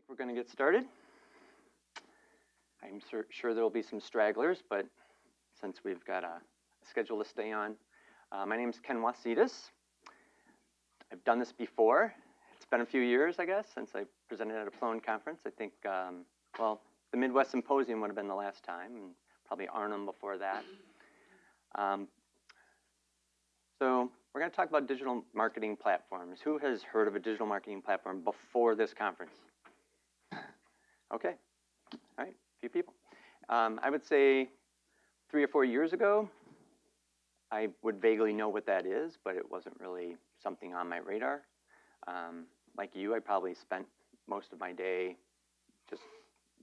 like we're going to get started. I'm sure there will be some stragglers, but since we've got a schedule to stay on. My name is Ken Wasetis. I've done this before. It's been a few years, I guess, since I presented at a Plone conference. I think, well, the Midwest Symposium would have been the last time, and probably Arnhem before that. So we're going to talk about digital marketing platforms. Who has heard of a digital marketing platform before this conference? Okay, all right, a few people. I would say 3 or 4 years ago, I would vaguely know what that is, but it wasn't really something on my radar. Like you, I probably spent most of my day just,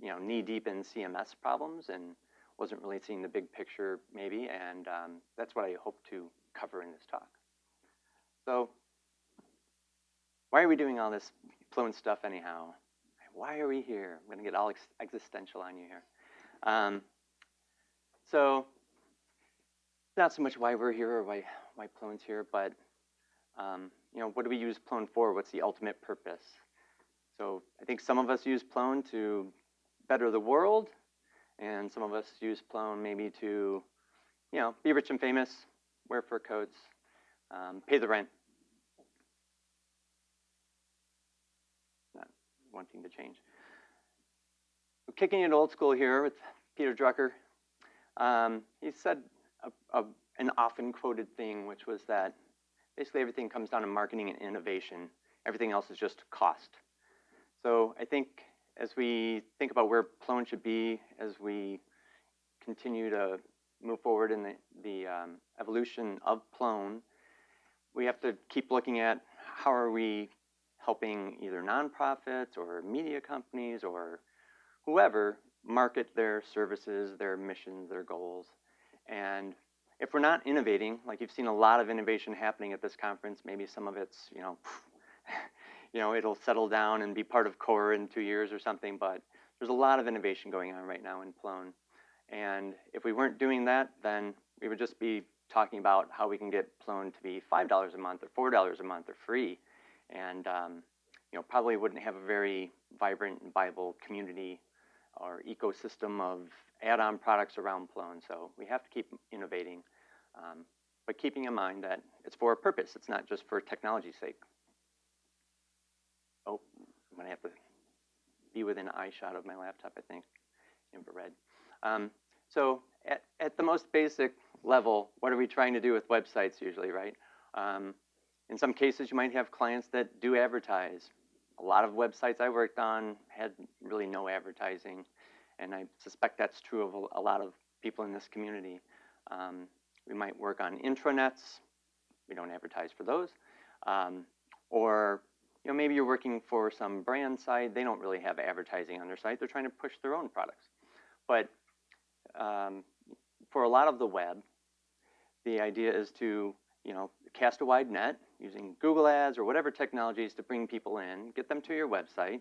knee-deep in CMS problems and wasn't really seeing the big picture, maybe, and that's what I hope to cover in this talk. So, why are we doing all this Plone stuff anyhow? Why are we here? I'm going to get all existential on you here. So, not so much why we're here or why Plone's here, but what do we use Plone for? What's the ultimate purpose? So I think some of us use Plone to better the world, and some of us use Plone maybe to, be rich and famous, wear fur coats, pay the rent. Not wanting to change. So kicking it old school here with Peter Drucker. He said an often quoted thing, which was that basically everything comes down to marketing and innovation. Everything else is just cost. So I think as we think about where Plone should be, as we continue to move forward in the evolution of Plone, we have to keep looking at how are we helping either nonprofits or media companies or whoever market their services, their missions, their goals. And if we're not innovating, like you've seen a lot of innovation happening at this conference, maybe some of it's, it'll settle down and be part of core in 2 years or something, but there's a lot of innovation going on right now in Plone. And if we weren't doing that, then we would just be talking about how we can get Plone to be $5 a month or $4 a month or free. And, probably wouldn't have a very vibrant and viable community or ecosystem of add-on products around Plone. So we have to keep innovating, but keeping in mind that it's for a purpose. It's not just for technology's sake. Oh, I'm going to have to be within eye shot of my laptop, I think, infrared. So at the most basic level, what are we trying to do with websites usually, right? In some cases, you might have clients that do advertise. A lot of websites I worked on had really no advertising, and I suspect that's true of a lot of people in this community. We might work on intranets. We don't advertise for those. Or maybe you're working for some brand site. They don't really have advertising on their site. They're trying to push their own products. But for a lot of the web, the idea is to cast a wide net using Google Ads or whatever technologies to bring people in, get them to your website,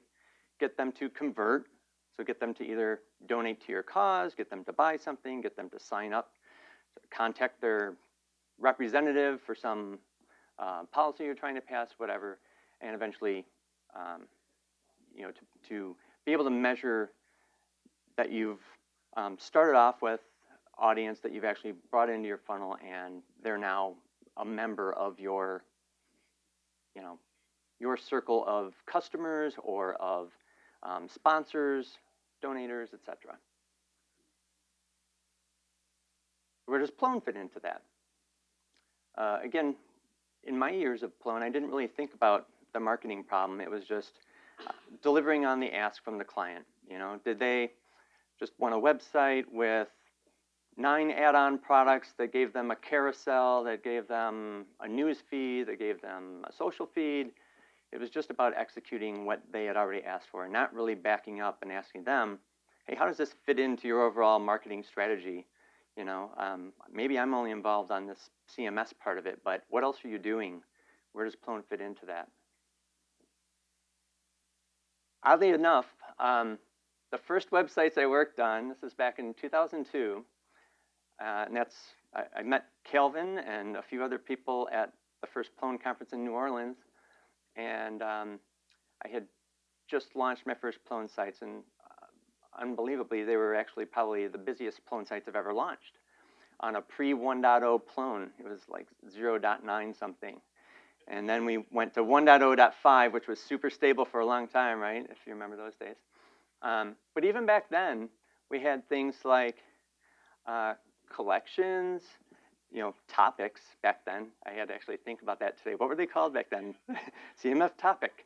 get them to convert. So get them to either donate to your cause, get them to buy something, get them to sign up, contact their representative for some policy you're trying to pass, whatever, and eventually, to be able to measure that you've started off with audience that you've actually brought into your funnel, and they're now a member of your, your circle of customers or of sponsors, donators, etc. Where does Plone fit into that? Again, in my years of Plone, I didn't really think about the marketing problem. It was just delivering on the ask from the client. Did they just want a website with 9 add-on products that gave them a carousel, that gave them a news feed, that gave them a social feed? It was just about executing what they had already asked for and not really backing up and asking them, hey, how does this fit into your overall marketing strategy? Maybe I'm only involved on this CMS part of it, but what else are you doing? Where does Plone fit into that? Oddly enough, the first websites I worked on, this is back in 2002, and I met Calvin and a few other people at the first Plone conference in New Orleans, and I had just launched my first Plone sites, and unbelievably, they were actually probably the busiest Plone sites I've ever launched. On a pre-1.0 Plone, it was like 0.9 something. And then we went to 1.0.5, which was super stable for a long time, right, if you remember those days. But even back then, we had things like collections, topics back then. I had to actually think about that today. What were they called back then? CMS topic.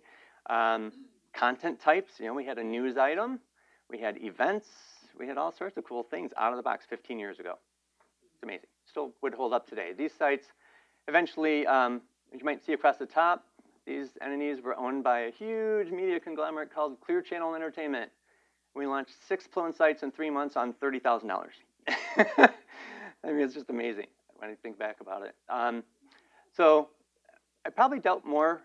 Content types, we had a news item. We had events. We had all sorts of cool things out of the box 15 years ago. It's amazing. Still would hold up today. These sites eventually, as you might see across the top, these entities were owned by a huge media conglomerate called Clear Channel Entertainment. We launched 6 Plone sites in 3 months on $30,000. I mean, it's just amazing when I think back about it. So I probably dealt more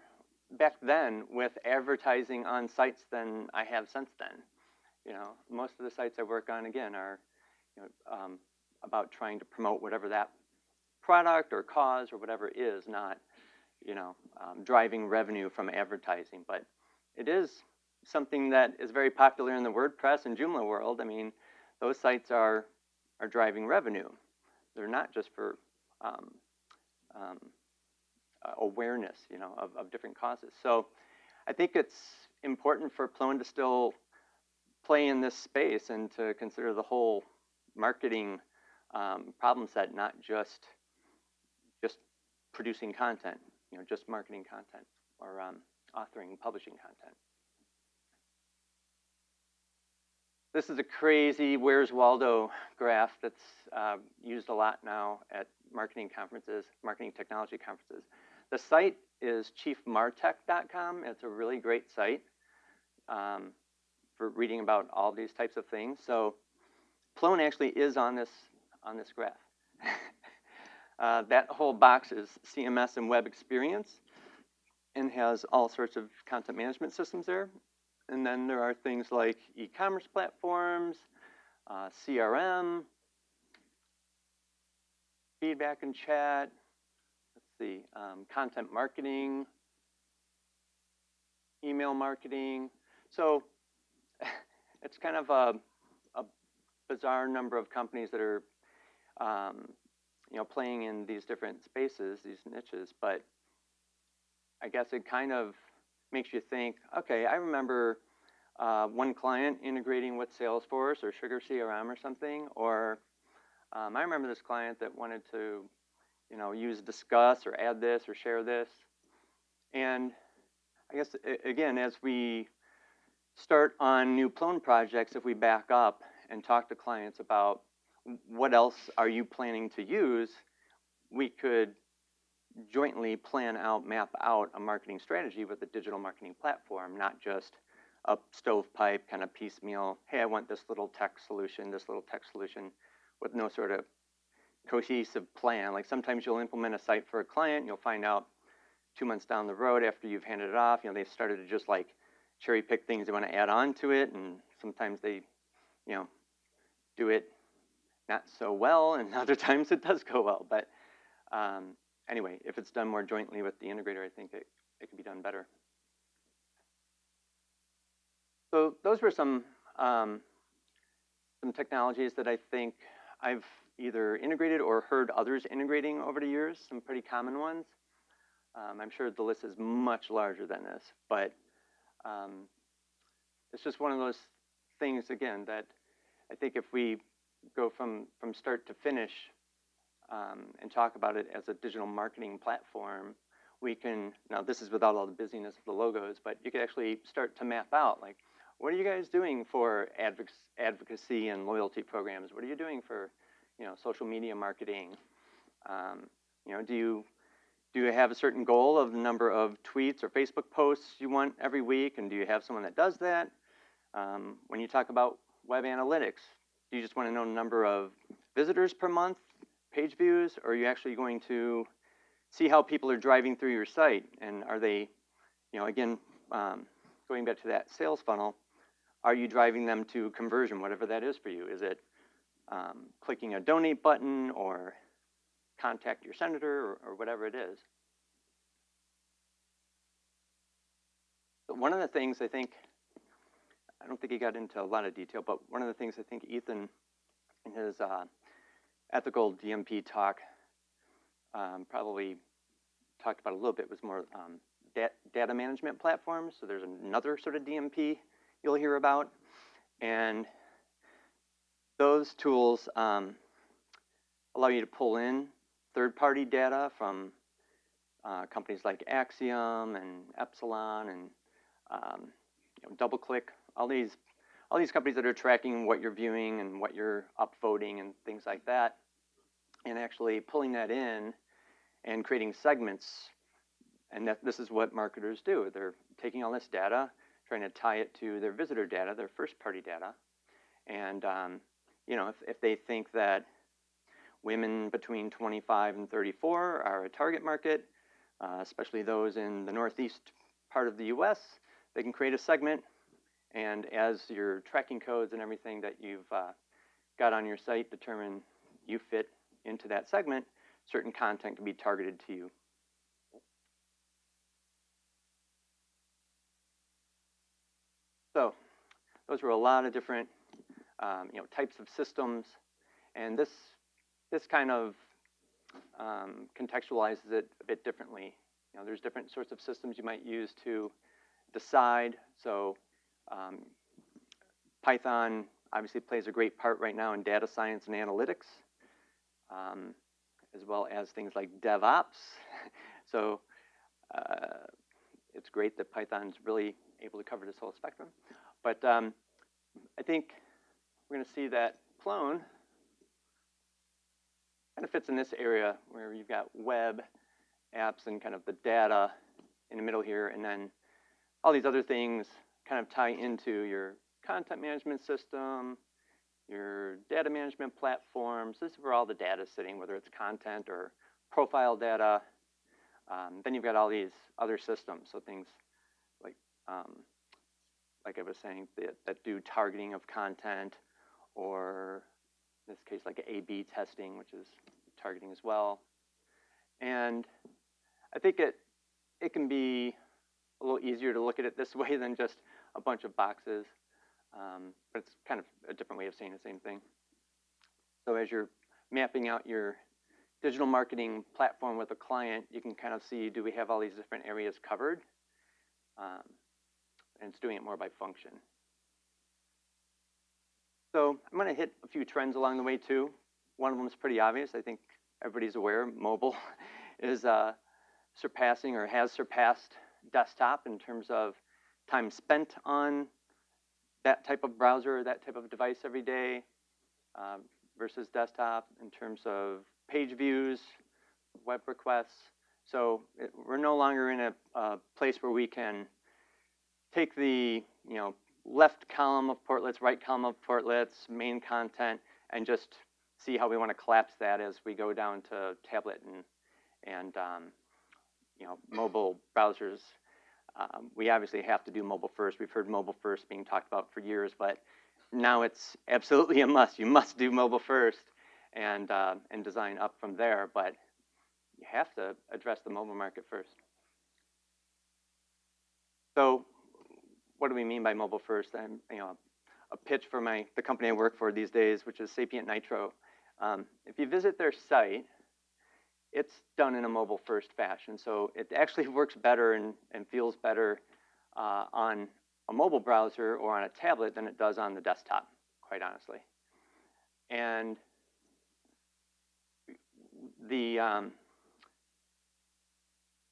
back then with advertising on sites than I have since then. Most of the sites I work on, again, are about trying to promote whatever that product or cause or whatever is, not driving revenue from advertising. But it is something that is very popular in the WordPress and Joomla world. I mean, those sites are driving revenue. They're not just for awareness, of different causes. So I think it's important for Plone to still play in this space and to consider the whole marketing problem set, not just producing content, just marketing content or authoring, publishing content. This is a crazy Where's Waldo graph that's used a lot now at marketing conferences, marketing technology conferences. The site is chiefmartech.com. It's a really great site for reading about all these types of things. So Plone actually is on this graph. That whole box is CMS and web experience and has all sorts of content management systems there. And then there are things like e-commerce platforms, CRM, feedback and chat, let's see, content marketing, email marketing. So it's kind of a bizarre number of companies that are playing in these different spaces, these niches, but I guess it kind of makes you think, okay, I remember one client integrating with Salesforce or Sugar CRM or something, or I remember this client that wanted to, use Discuss or add this or share this. And I guess, again, as we start on new Plone projects, if we back up and talk to clients about what else are you planning to use, we could jointly map out a marketing strategy with a digital marketing platform, not just a stovepipe kind of piecemeal, hey, I want this little tech solution with no sort of cohesive plan. Like sometimes you'll implement a site for a client, you'll find out 2 months down the road after you've handed it off, they've started to just like cherry pick things they want to add on to it, and sometimes they, do it not so well, and other times it does go well. But anyway, if it's done more jointly with the integrator, I think it can be done better. So those were some technologies that I think I've either integrated or heard others integrating over the years, some pretty common ones. I'm sure the list is much larger than this, but it's just one of those things, again, that I think if we go from start to finish and talk about it as a digital marketing platform, we can, now this is without all the busyness of the logos, but you can actually start to map out, like, what are you guys doing for advocacy and loyalty programs? What are you doing for, social media marketing? Do you have a certain goal of the number of tweets or Facebook posts you want every week? And do you have someone that does that? When you talk about web analytics, do you just want to know the number of visitors per month, page views, or are you actually going to see how people are driving through your site? And are they, again, going back to that sales funnel, are you driving them to conversion, whatever that is for you? Is it clicking a donate button or contact your senator or whatever it is? But one of the things I think don't think he got into a lot of detail, but one of the things I think Ethan, in his ethical DMP talk, probably talked about a little bit, was more data management platforms. So there's another sort of DMP you'll hear about. And those tools allow you to pull in third-party data from companies like Axiom and Epsilon and DoubleClick, all these companies that are tracking what you're viewing and what you're upvoting and things like that, and actually pulling that in and creating segments. And this is what marketers do. They're taking all this data, trying to tie it to their visitor data, their first-party data, and if they think that women between 25 and 34 are a target market, especially those in the northeast part of the US, they can create a segment, and as your tracking codes and everything that you've got on your site determine you fit into that segment, certain content can be targeted to you. So those were a lot of different types of systems, and this kind of contextualizes it a bit differently. There's different sorts of systems you might use to decide. So Python obviously plays a great part right now in data science and analytics, as well as things like DevOps. So it's great that Python's really able to cover this whole spectrum. But I think we're going to see that Plone kind of fits in this area where you've got web apps and kind of the data in the middle here, and then all these other things kind of tie into your content management system, your data management platforms. This is where all the data is sitting, whether it's content or profile data. Then you've got all these other systems, so things like I was saying, that do targeting of content, or in this case, like A/B testing, which is targeting as well. And I think it can be a little easier to look at it this way than just a bunch of boxes, but it's kind of a different way of saying the same thing. So as you're mapping out your digital marketing platform with a client, you can kind of see, do we have all these different areas covered? And it's doing it more by function. So I'm going to hit a few trends along the way too. One of them is pretty obvious. I think everybody's aware mobile is surpassing or has surpassed desktop in terms of time spent on that type of browser or that type of device every day versus desktop, in terms of page views, web requests. So we're no longer in a place where we can take the left column of portlets, right column of portlets, main content, and just see how we want to collapse that as we go down to tablet and mobile browsers. We obviously have to do mobile first. We've heard mobile first being talked about for years, but now it's absolutely a must. You must do mobile first and design up from there, but you have to address the mobile market first. So what do we mean by mobile first? A pitch for the company I work for these days, which is Sapient Nitro. If you visit their site, it's done in a mobile first fashion. So it actually works better and feels better on a mobile browser or on a tablet than it does on the desktop, quite honestly. And the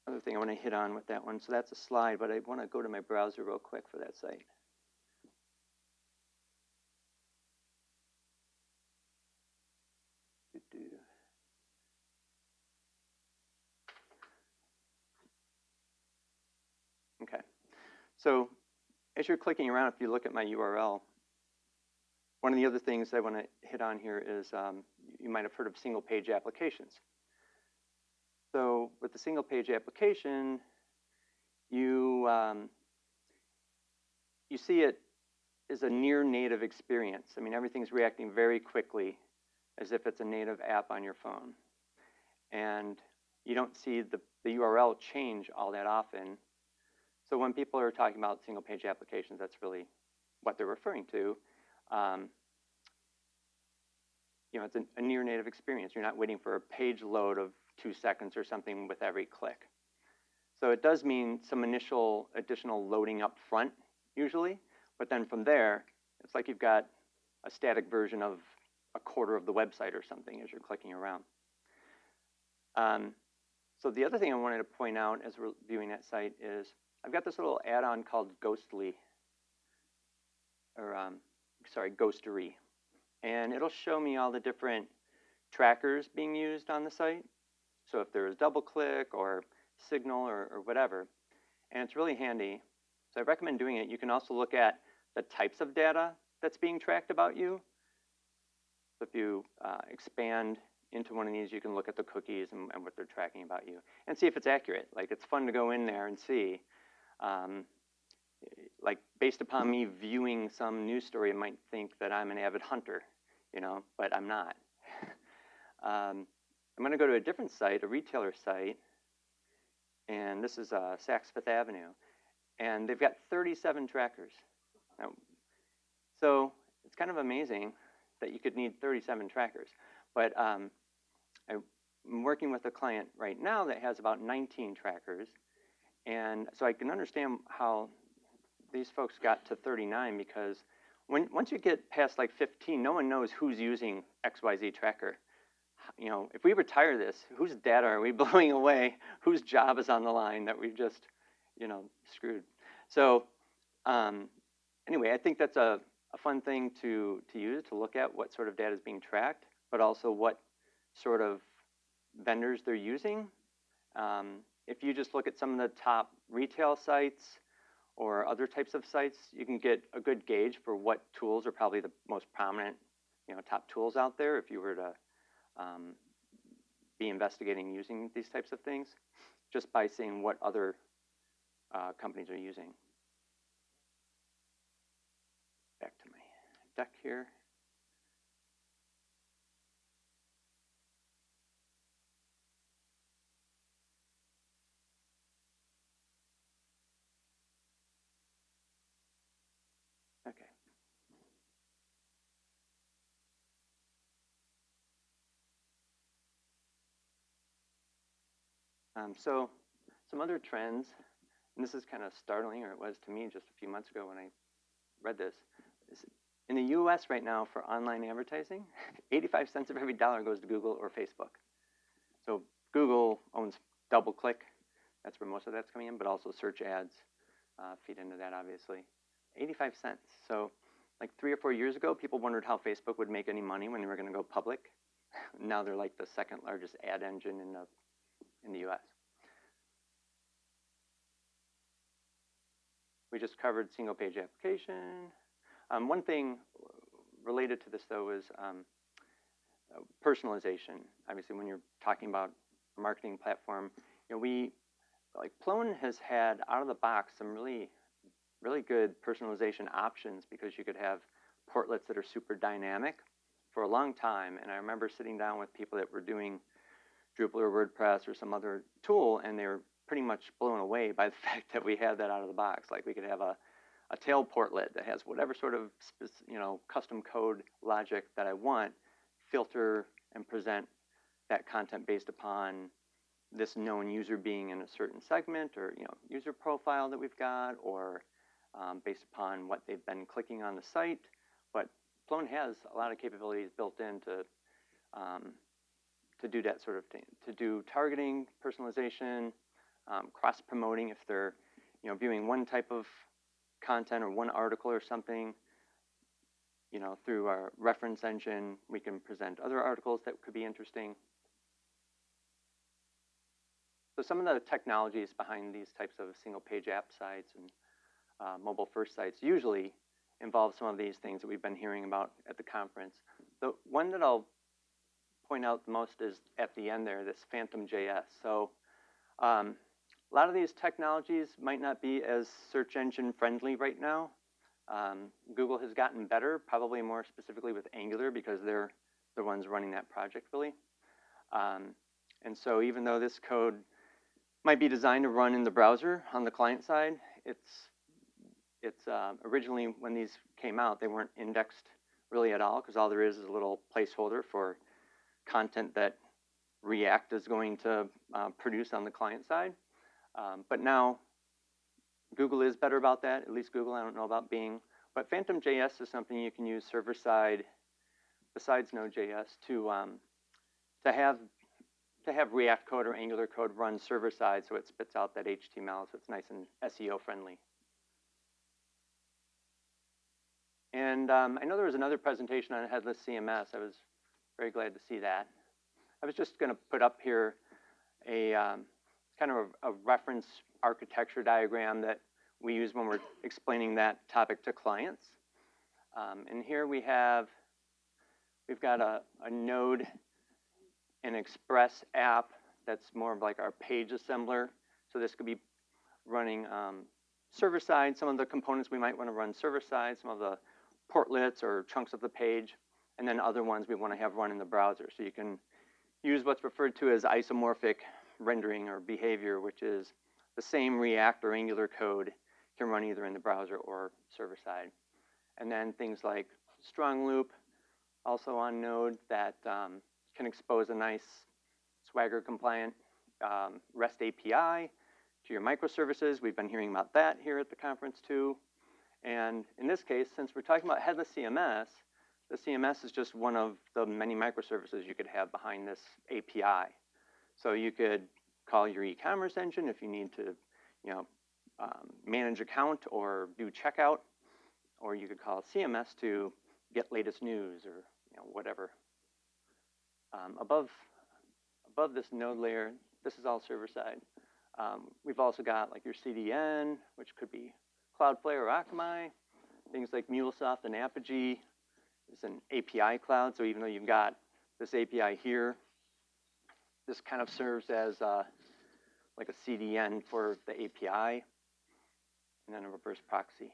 other thing I want to hit on with that one, so that's a slide, but I want to go to my browser real quick for that site. Okay, so as you're clicking around, if you look at my URL, one of the other things I want to hit on here is you might have heard of single page applications. So with the single page application, you see it as a near native experience. I mean, everything's reacting very quickly as if it's a native app on your phone. And you don't see the URL change all that often. So when people are talking about single page applications, that's really what they're referring to, you know, it's a near native experience. You're not waiting for a page load of 2 seconds or something with every click. So it does mean some initial additional loading up front, usually, but then from there, it's like you've got a static version of a quarter of the website or something as you're clicking around. So the other thing I wanted to point out as we're viewing that site is I've got this little add-on called Ghostly, or sorry, Ghostery. And it'll show me all the different trackers being used on the site. So if there is DoubleClick or Signal or whatever, and it's really handy. So I recommend doing it. You can also look at the types of data that's being tracked about you. So if you expand into one of these, you can look at the cookies and what they're tracking about you and see if it's accurate. Like, it's fun to go in there and see. Like, based upon me viewing some news story, I might think that I'm an avid hunter, you know, but I'm not. I'm going to go to a different site, a retailer site, and this is Saks Fifth Avenue, and they've got 37 trackers. Now, so it's kind of amazing that you could need 37 trackers, but I'm working with a client right now that has about 19 trackers, and so I can understand how these folks got to 39, because once you get past like 15, no one knows who's using XYZ tracker. You know, if we retire this, whose data are we blowing away? Whose job is on the line that we've just, you know, screwed? So anyway, I think that's a fun thing to use, to look at what sort of data is being tracked, but also what sort of vendors they're using. If you just look at some of the top retail sites or other types of sites, you can get a good gauge for what tools are probably the most prominent, you know, top tools out there if you were to be investigating using these types of things, just by seeing what other companies are using. Back to my deck here. Okay. So some other trends, and this is kind of startling, or it was to me just a few months ago when I read this. In the US right now for online advertising, 85 cents of every dollar goes to Google or Facebook. So Google owns DoubleClick. That's where most of that's coming in, but also search ads feed into that, obviously. 85 cents. So like 3 or 4 years ago, people wondered how Facebook would make any money when they were going to go public. Now they're like the second largest ad engine in the US. We just covered single page application. One thing related to this, though, is personalization. Obviously, when you're talking about a marketing platform, you know, like Plone has had out of the box some really good personalization options, because you could have portlets that are super dynamic for a long time. And I remember sitting down with people that were doing Drupal or WordPress or some other tool, and they were pretty much blown away by the fact that we had that out of the box. Like, we could have a tail portlet that has whatever sort of, you know, custom code logic that I want, filter and present that content based upon this known user being in a certain segment, or, you know, user profile that we've got, or based upon what they've been clicking on the site. But Plone has a lot of capabilities built in to do that sort of thing, to do targeting, personalization, cross-promoting if they're, you know, viewing one type of content or one article or something. You know, through our reference engine, we can present other articles that could be interesting. So some of the technologies behind these types of single-page app sites and mobile-first sites usually involve some of these things that we've been hearing about at the conference. The one that I'll point out the most is at the end there, this Phantom.js. So a lot of these technologies might not be as search engine friendly right now. Google has gotten better, probably more specifically with Angular, because they're the ones running that project really. And so even though this code might be designed to run in the browser on the client side, it's it's originally when these came out, they weren't indexed really at all, because all there is a little placeholder for content that React is going to produce on the client side. But now Google is better about that, at least Google. I don't know about Bing. But Phantom.js is something you can use server-side, besides Node.js, to have React code or Angular code run server-side, so it spits out that HTML, so it's nice and SEO-friendly. And I know there was another presentation on Headless CMS. I was very glad to see that. I was just going to put up here a kind of a reference architecture diagram that we use when we're explaining that topic to clients. And here we've got a Node and Express app that's more of like our page assembler. So this could be running server-side. Some of the components we might want to run server-side, some of the portlets or chunks of the page, and then other ones we want to have run in the browser. So you can use what's referred to as isomorphic rendering or behavior, which is the same React or Angular code can run either in the browser or server-side. And then things like strong loop, also on Node, that can expose a nice Swagger-compliant REST API to your microservices. We've been hearing about that here at the conference too. And in this case, since we're talking about Headless CMS, the CMS is just one of the many microservices you could have behind this API. So you could call your e-commerce engine if you need to, manage account or do checkout, or you could call CMS to get latest news or whatever. Above this node layer, this is all server side. We've also got like your CDN, which could be Cloudflare or Akamai. Things like MuleSoft and Apogee. It's an API cloud, so even though you've got this API here, this kind of serves as like a CDN for the API, and then a reverse proxy.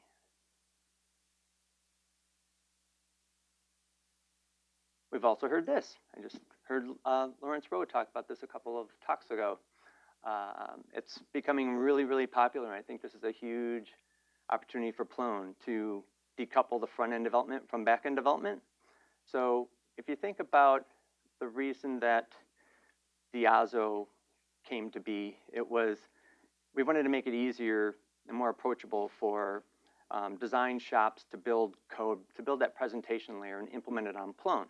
We've also heard this. I just heard Lawrence Rowe talk about this a couple of talks ago. It's becoming really, really popular, and I think this is a huge opportunity for Plone to decouple the front-end development from back-end development. So if you think about the reason that Diazo came to be, it was we wanted to make it easier and more approachable for design shops to build code, to build that presentation layer and implement it on Plone.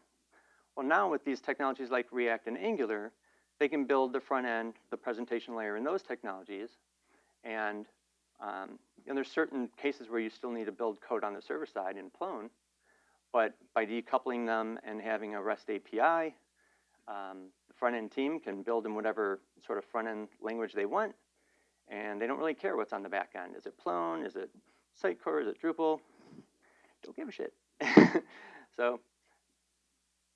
Well, now with these technologies like React and Angular, they can build the front end, the presentation layer in those technologies. And there's certain cases where you still need to build code on the server side in Plone, but by decoupling them and having a REST API, the front end team can build in whatever sort of front end language they want, and they don't really care what's on the back end. Is it Plone? Is it Sitecore? Is it Drupal? Don't give a shit. So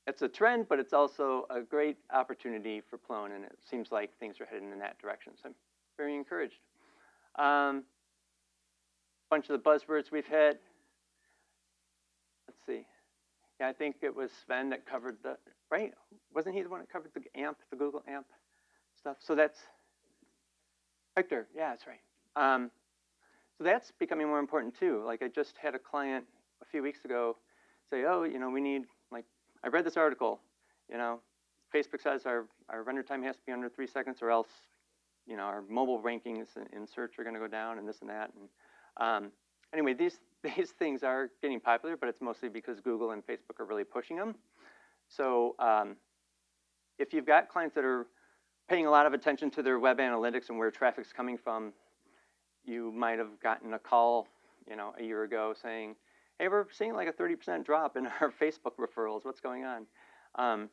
it's a trend, but it's also a great opportunity for Plone, and it seems like things are heading in that direction. So I'm very encouraged. Bunch of the buzzwords we've hit. Let's see. Yeah, I think it was Sven that covered the, right? Wasn't he the one that covered the AMP, the Google AMP stuff? So that's Victor. Yeah, that's right. So that's becoming more important too. Like I just had a client a few weeks ago say, oh, we need, like, I read this article, Facebook says our render time has to be under 3 seconds or else, our mobile rankings in search are going to go down and this and that. And anyway, these things are getting popular, but it's mostly because Google and Facebook are really pushing them. So if you've got clients that are paying a lot of attention to their web analytics and where traffic's coming from, you might have gotten a call, a year ago saying, hey, we're seeing like a 30% drop in our Facebook referrals. What's going on?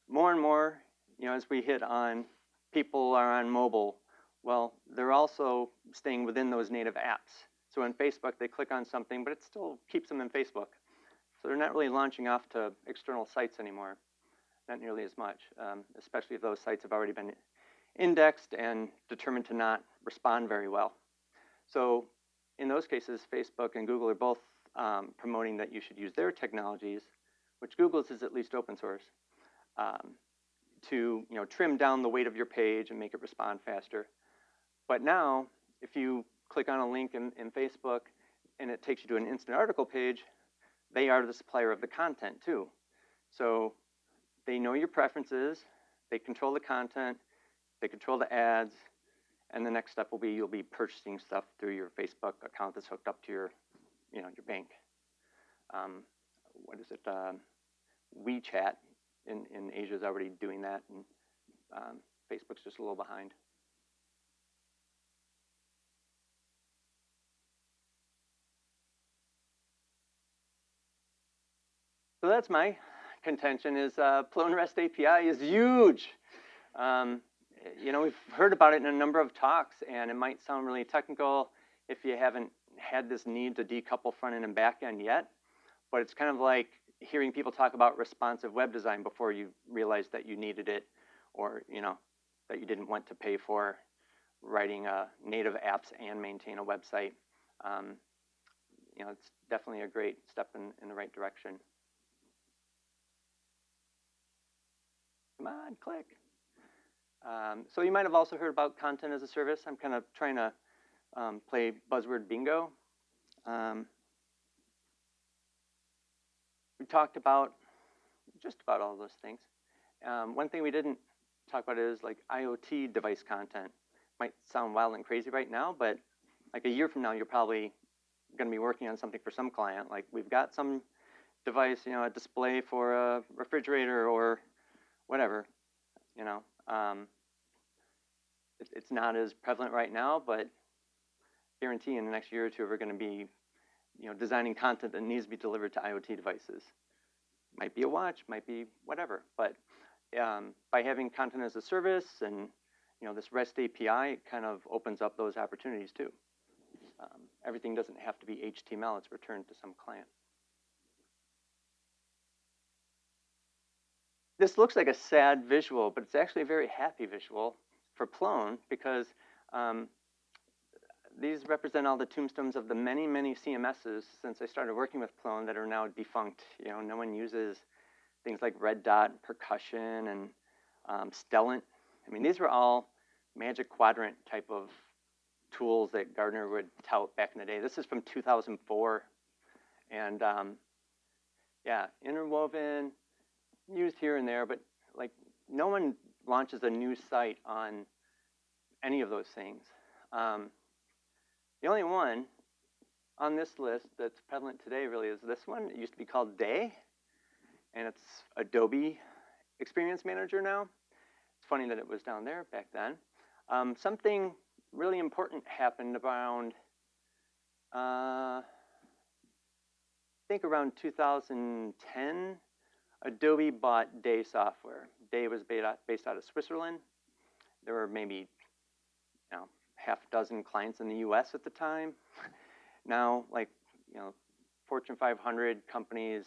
More and more, as we hit on people are on mobile, well, they're also staying within those native apps. So in Facebook, they click on something, but it still keeps them in Facebook. So they're not really launching off to external sites anymore, not nearly as much, especially if those sites have already been indexed and determined to not respond very well. So in those cases, Facebook and Google are both promoting that you should use their technologies, which Google's is at least open source, to trim down the weight of your page and make it respond faster. But now, if you click on a link in Facebook and it takes you to an instant article page, they are the supplier of the content too. So they know your preferences, they control the content, they control the ads, and the next step will be you'll be purchasing stuff through your Facebook account that's hooked up to your, your bank. What is it? WeChat in Asia is already doing that, and Facebook's just a little behind. So that's my contention is Plone REST API is huge. We've heard about it in a number of talks, and it might sound really technical if you haven't had this need to decouple front end and back end yet, but it's kind of like hearing people talk about responsive web design before you realized that you needed it, or that you didn't want to pay for writing native apps and maintain a website. It's definitely a great step in the right direction. Come on, click. So you might have also heard about content as a service. I'm kind of trying to play buzzword bingo. We talked about just about all those things. One thing we didn't talk about is like IoT device content. Might sound wild and crazy right now, but like a year from now, you're probably going to be working on something for some client. Like we've got some device, a display for a refrigerator or whatever, it's not as prevalent right now, but guarantee in the next year or two we're going to be, designing content that needs to be delivered to IoT devices. Might be a watch, might be whatever, but by having content as a service and this REST API, it kind of opens up those opportunities too. Everything doesn't have to be HTML; it's returned to some client. This looks like a sad visual, but it's actually a very happy visual for Plone because these represent all the tombstones of the many, many CMSs since I started working with Plone that are now defunct. No one uses things like Red Dot, Percussion, and Stellent. I mean, these were all Magic Quadrant type of tools that Gardner would tout back in the day. This is from 2004, and yeah, interwoven, used here and there, but like no one launches a new site on any of those things. The only one on this list that's prevalent today really is this one. It used to be called Day, and it's Adobe Experience Manager now. It's funny that it was down there back then. Something really important happened around, I think around 2010. Adobe bought Day software. Day was based out of Switzerland. There were maybe half a dozen clients in the US at the time. Now, like, Fortune 500 companies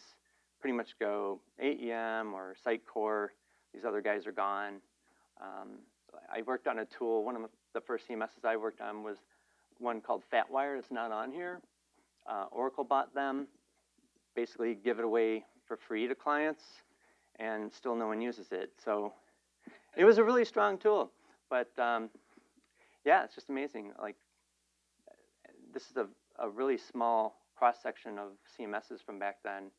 pretty much go AEM or Sitecore. These other guys are gone. I worked on a tool. One of the first CMSs I worked on was one called FatWire. It's not on here. Oracle bought them. Basically give it away for free to clients, and still no one uses it. So it was a really strong tool. But yeah, it's just amazing. Like, this is a really small cross-section of CMSs from back then,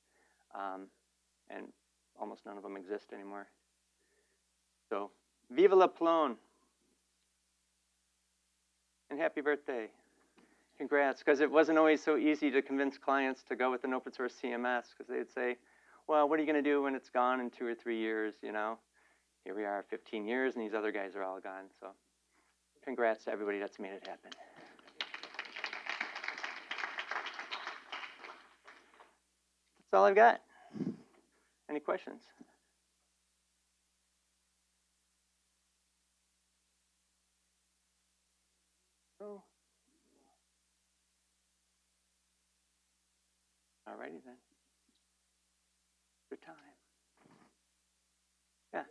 and almost none of them exist anymore. So, vive la Plone, and happy birthday. Congrats, because it wasn't always so easy to convince clients to go with an open source CMS, because they'd say, well, what are you going to do when it's gone in 2 or 3 years, Here we are, 15 years, and these other guys are all gone. So congrats to everybody that's made it happen. That's all I've got. Any questions? Oh. All righty then. Good time. Yeah.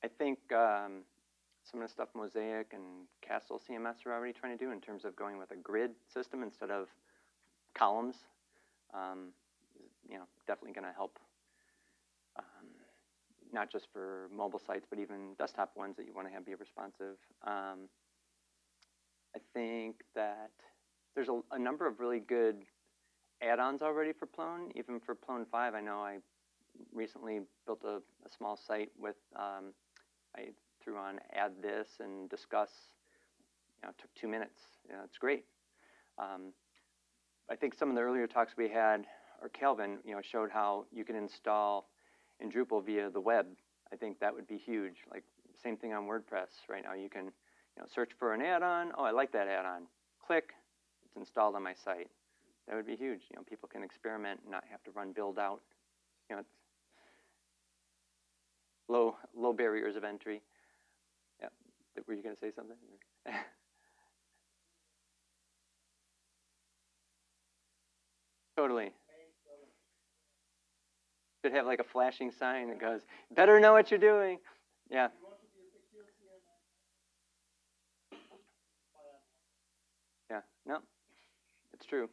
I think some of the stuff Mosaic and Castle CMS are already trying to do in terms of going with a grid system instead of columns, definitely going to help, not just for mobile sites, but even desktop ones that you want to have be responsive. I think that there's a number of really good add-ons already for Plone, even for Plone 5. I know I recently built a small site with, I threw on add this and discuss, it took 2 minutes. It's great. I think some of the earlier talks we had, or Calvin, showed how you can install in Drupal via the web. I think that would be huge. Like same thing on WordPress. Right now you can search for an add-on. Oh, I like that add-on. Click, it's installed on my site. That would be huge. People can experiment and not have to run build out. It's low barriers of entry. Yeah, were you going to say something? Totally. Should have like a flashing sign that goes, better know what you're doing. Yeah. Yeah, no, it's true.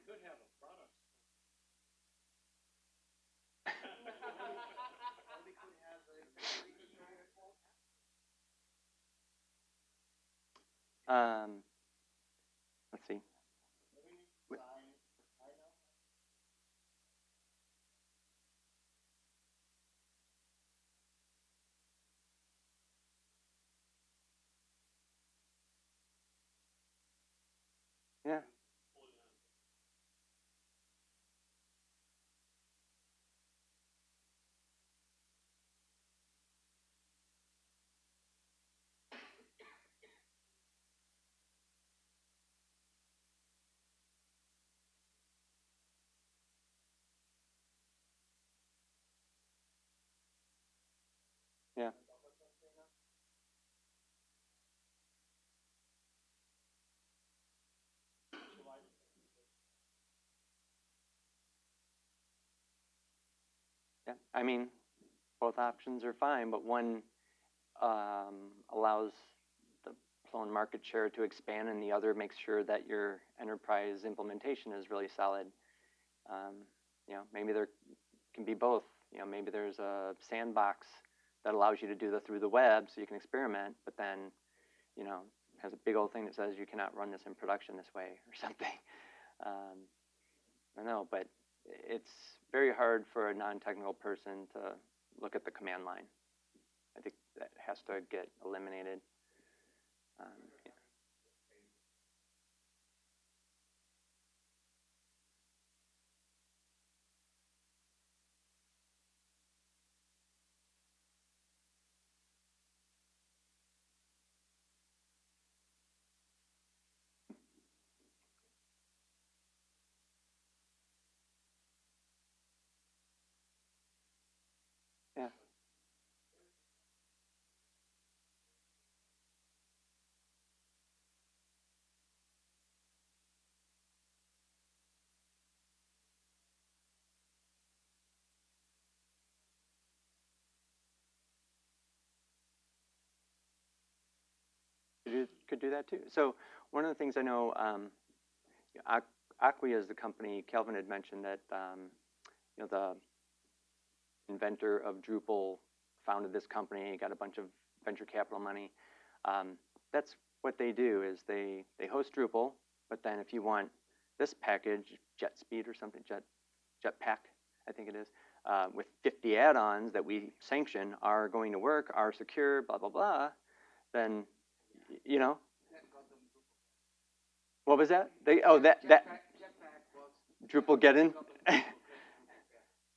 Let's see. Yeah. Yeah. Yeah. I mean, both options are fine, but one allows the Plone market share to expand, and the other makes sure that your enterprise implementation is really solid. Maybe there can be both. Maybe there's a sandbox that allows you to do through the web so you can experiment, but then, has a big old thing that says you cannot run this in production this way or something. I don't know, but it's very hard for a non-technical person to look at the command line. I think that has to get eliminated. Yeah. Could do that too. So one of the things I know, Acquia is the company. Calvin had mentioned that the inventor of Drupal founded this company, got a bunch of venture capital money. That's what they do is they host Drupal, but then if you want this package, JetSpeed or something, Jetpack, I think it is, with 50 add-ons that we sanction are going to work, are secure, blah, blah, blah, then, what was that? That Drupal get in?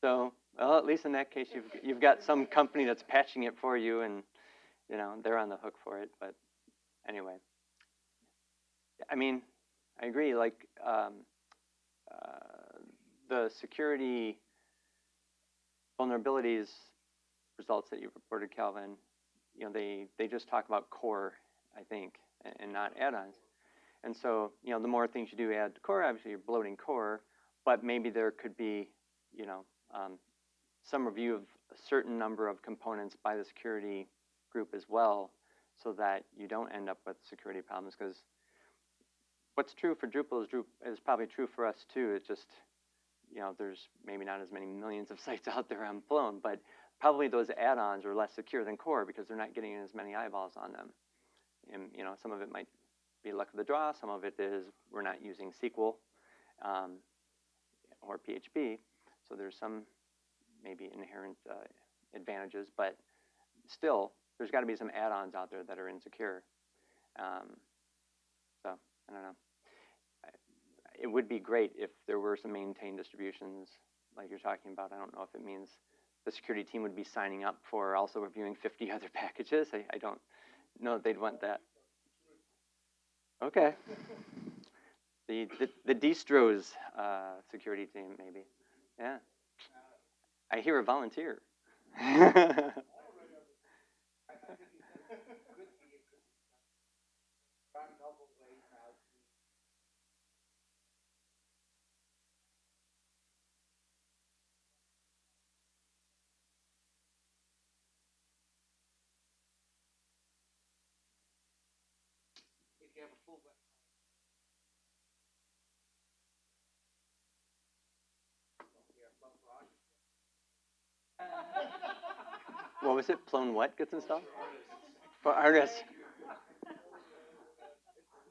So, well, at least in that case, you've got some company that's patching it for you, and they're on the hook for it. But anyway, I mean, I agree. Like the security vulnerabilities results that you've reported, Calvin, they just talk about core, I think, and not add-ons. And so, the more things you do add to core, obviously you're bloating core, but maybe there could be, some review of a certain number of components by the security group as well, so that you don't end up with security problems. Because what's true for Drupal is probably true for us too. It's just, you know, there's maybe not as many millions of sites out there on Plone, but probably those add-ons are less secure than core because they're not getting as many eyeballs on them. And, you know, some of it might be luck of the draw. Some of it is we're not using SQL or PHP. So there's some maybe inherent advantages, but still, there's got to be some add-ons out there that are insecure. So I don't know. It would be great if there were some maintained distributions like you're talking about. I don't know if it means the security team would be signing up for also reviewing 50 other packages. I don't know that they'd want that. Okay. The distros security team, maybe. Yeah. I hear a volunteer. What was it? Plone what gets installed? For artists. It's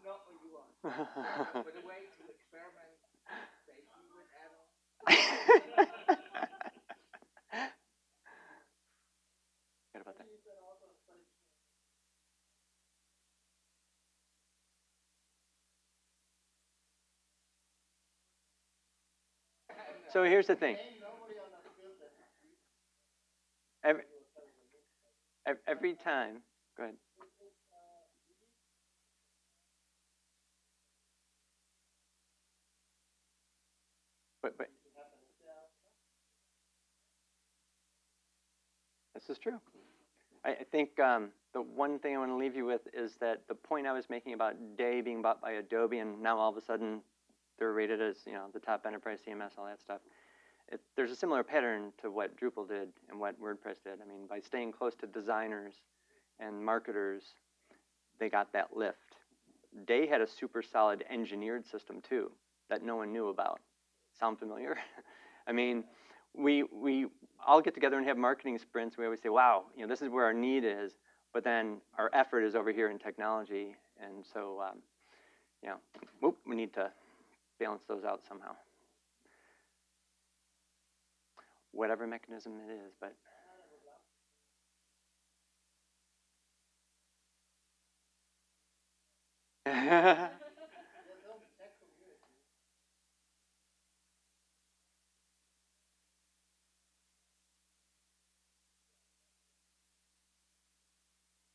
not what you want. But a way to experiment safely with add-ons. Forget about that. So here's the thing. Every time, go ahead. But this is true. I think the one thing I want to leave you with is that the point I was making about Day being bought by Adobe, and now all of a sudden they're rated as, you know, the top enterprise CMS, all that stuff. There's a similar pattern to what Drupal did and what WordPress did. I mean, by staying close to designers and marketers, they got that lift. Day had a super solid engineered system too that no one knew about. Sound familiar? I mean, we all get together and have marketing sprints. We always say, wow, you know, this is where our need is, but then our effort is over here in technology. And so, you know, we need to balance those out somehow. Whatever mechanism it is, but.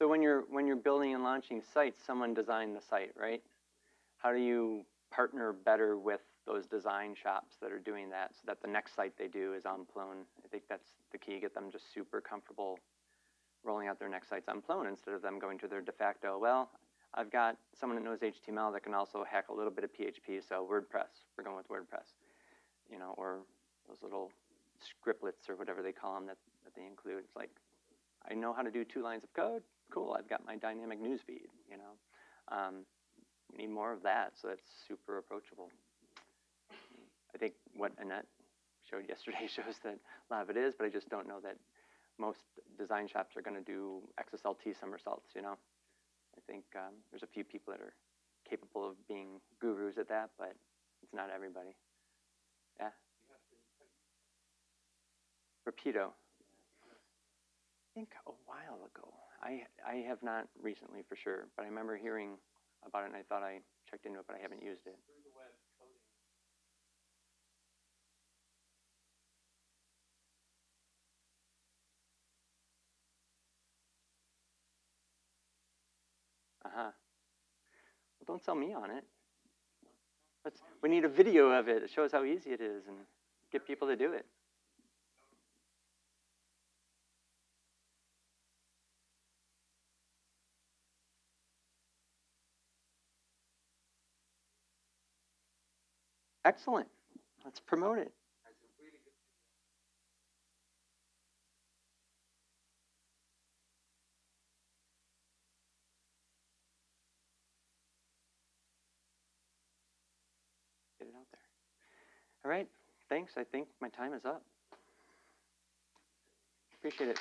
So when you're building and launching sites, someone designed the site, right? How do you partner better with those design shops that are doing that so that the next site they do is on Plone? I think that's the key. Get them just super comfortable rolling out their next sites on Plone instead of them going to their de facto. Well, I've got someone that knows HTML that can also hack a little bit of PHP, so WordPress. We're going with WordPress, you know, or those little scriptlets or whatever they call them that they include. It's like, I know how to do 2 lines of code. Cool, I've got my dynamic newsfeed, you know. We need more of that, so that's super approachable. I think what Annette showed yesterday shows that a lot of it is, but I just don't know that most design shops are going to do XSLT somersaults, you know. I think there's a few people that are capable of being gurus at that, but it's not everybody. Yeah? Rapido. I think a while ago. I have not recently for sure, but I remember hearing about it and I thought I checked into it, but I haven't used it. Uh-huh. Well, don't sell me on it. We need a video of it that shows how easy it is and get people to do it. Excellent. Let's promote it. All right, thanks. I think my time is up. Appreciate it.